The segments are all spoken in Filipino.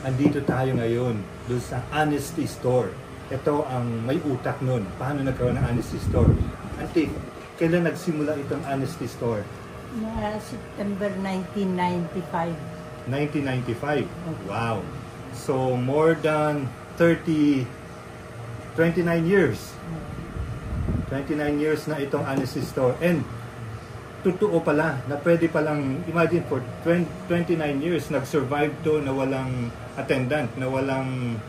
andito tayo ngayon doon sa Honesty Store. Ito ang may utak nun. Paano nagkaroon ng Honesty Store? Auntie, kailan nagsimula itong Honesty Store? September 1995. 1995? Wow! So, more than 29 years. 29 years na itong Honesty Store. And, totoo pala na pwede palang, imagine for 29 years, nag-survive to na walang attendant, na walang,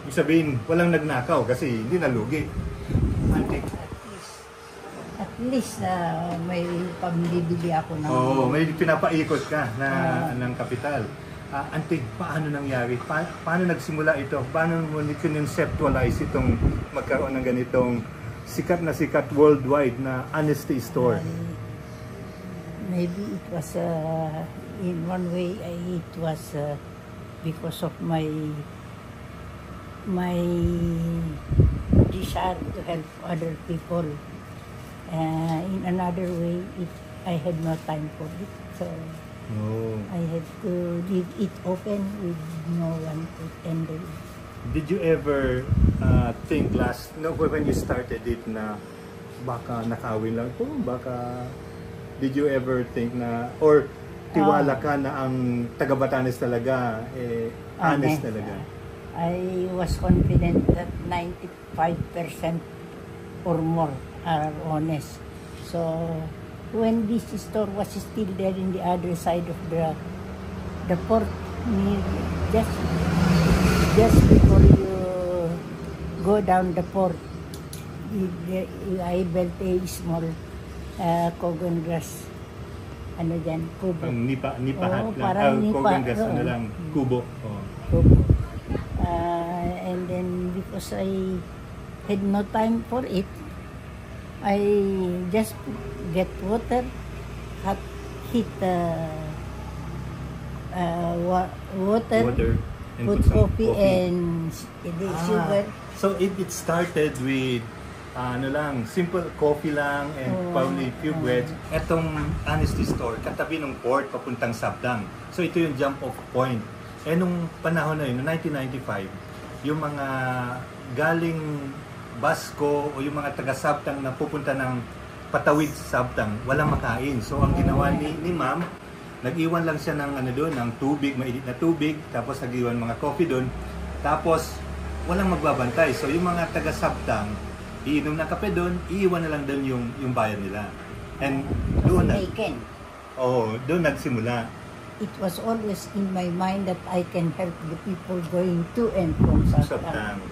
sabihin, walang nagnakaw kasi hindi nalugi. Auntie. At least may pamilibili ako ng... Oo, may pinapaikot ka na, ng kapital. Auntie, paano nangyari? Paano nagsimula ito? Paano mo conceptualize itong magkaroon ng ganitong sikat na sikat worldwide na Honesty Store? Maybe it was in one way it was because of my desire to help other people. In another way, I had no time for it, so I had to leave it open with no one to tender it. Did you ever think when you started it na baka nakawin lang ito, baka did you ever think na, or tiwala ka na ang taga Batanes talaga, honest talaga? I was confident that 95% or more are honest. So, when this store was still there in the other side of the port, just before you go down the port, I built a small Kogon grass, ano dyan, kubo. Nipahat lang. Parang Kogon grass, ano lang, kubo. Kubo. And then because I had no time for it, I just get water, heat water, and put coffee and sugar. So it started with simple coffee lang and probably few breads. Etong Honesty Store, katabi ng port papuntang Sabtang. So ito yung jump off point. Nung panahon na yun, noong 1995, yung mga galing Basco o yung mga taga Sabtang na pupunta ng patawid sa Sabtang, walang makain. So ang ginawa ni Ma'am, nag-iwan lang siya ng ng tubig, mainit na tubig, tapos nag-iwan mga coffee doon, tapos walang magbabantay. So yung mga taga Sabtang, iinom ng kape doon, iiwan na lang doon yung bayan nila. And doon doon nagsimula. It was always in my mind that I can help the people going to and from Sabtang,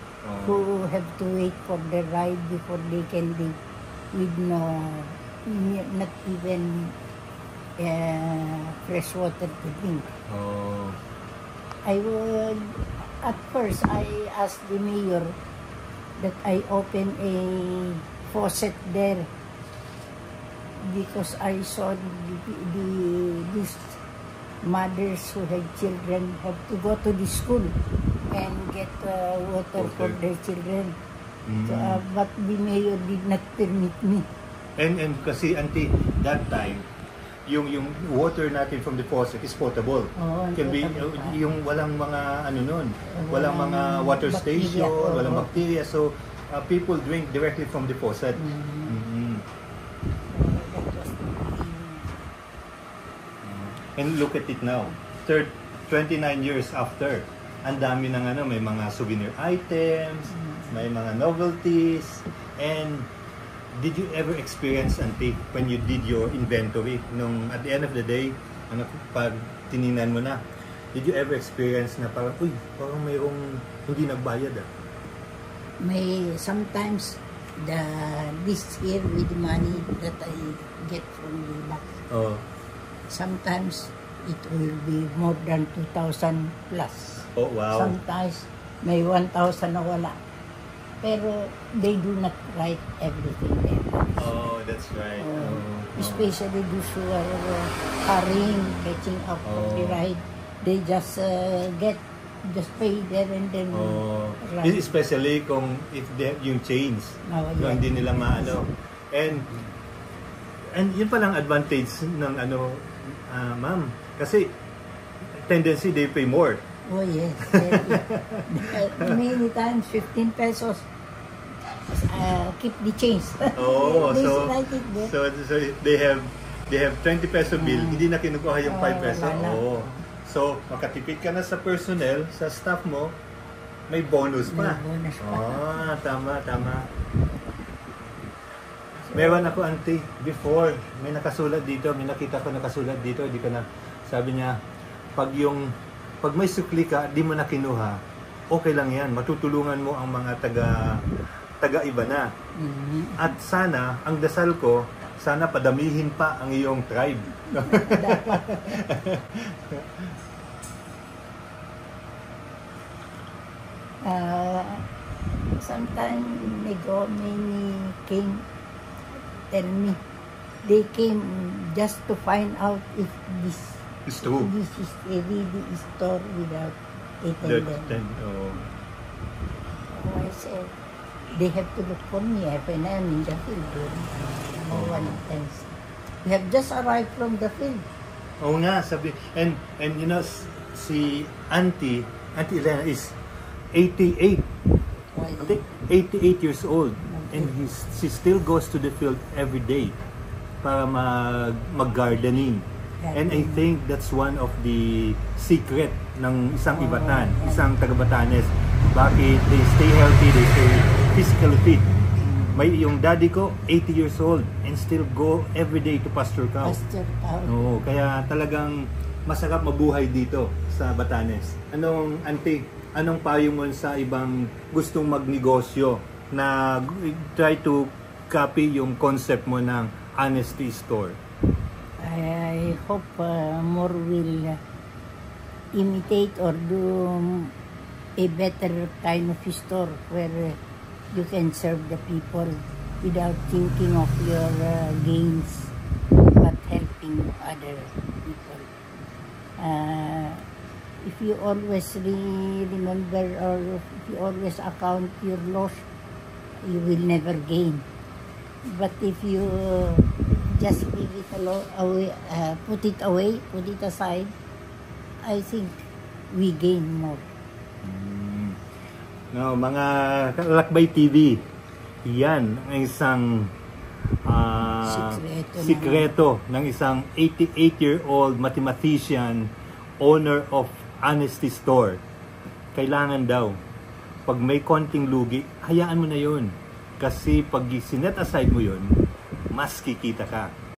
who have to wait for the ride before they can leave with not even fresh water to drink. At first, I asked the mayor that I open a faucet there because I saw these mothers who had children have to go to the school and get water for their children. So, but the mayor did not permit me. And kasi Auntie, that time, yung water natin from the faucet is potable. Can be yung walang mga walang mga water station, walang bacteria, so people drink directly from the faucet. And look at it now, 29 years after, ang dami ng may mga souvenir items, may mga novelties, and did you ever experience, Auntie, when you did your inventory, at the end of the day, pag tiningnan mo na, did you ever experience na parang mayroong hindi nagbayad May sometimes this year with the money that I get from the bank. Sometimes it will be more than 2,000 plus. Oh, wow. Sometimes may 1,000 na wala. Pero they do not write everything there. That's right. Especially those who are hurrying, catching up for the ride. They just pay there and then ride. Especially kung if yung chains, kung hindi nila maano. And yun palang advantage ng Ma'am. Kasi tendency they pay more. Oh, yes. Many times, 15 pesos. Keep the change. Oh, They so, write it there. so they have 20 peso bill, hindi na kinukuha yung 5 peso. wala na. Oh. So, makatipid ka na sa personnel, sa staff mo, may bonus pa. May bonus pa. Ah, tama, tama. Meron ako, auntie, before, may nakasulat dito, may nakita ko nakasulat dito, di ko na, sabi niya, pag may sukli ka, di mo na kinuha, okay lang yan, matutulungan mo ang mga taga-iba na. Mhm. At sana, ang dasal ko, sana padamihin pa ang iyong tribe. Sometimes many came tell me they came just to find out if this It's true. this is a really store without telling them. Oh. So I said they have to look for me when I'm in the field. No one else. We have just arrived from the field. Oo nga, sabi. And you know, si Auntie Elena is 88. Okay? 88 years old. And she still goes to the field every day para mag-gardening. And I think that's one of the secret ng isang Ibatan, isang taga-Batanes. Bakit they stay healthy, they stay physically fit. May yung daddy ko, 80 years old and still go every day to pasture cow. Pasture cow. Oo, kaya talagang masarap mabuhay dito sa Batanes. Anong payo mo sa ibang gustong magnegosyo na try to copy yung concept mo ng honesty store? I hope more will imitate or do a better kind of store where you can serve the people without thinking of your gains but helping other people. If you always remember or if you always account your loss, you will never gain. But if you just leave it away, put it aside, I think we gain more. No, mga Lakbay TV, yan ang isang sikreto ng isang 88-year-old mathematician, owner of Honesty Store. Kailangan daw, pag may konting lugi, hayaan mo na yun. Kasi pag sinet aside mo yun, mas kikita ka.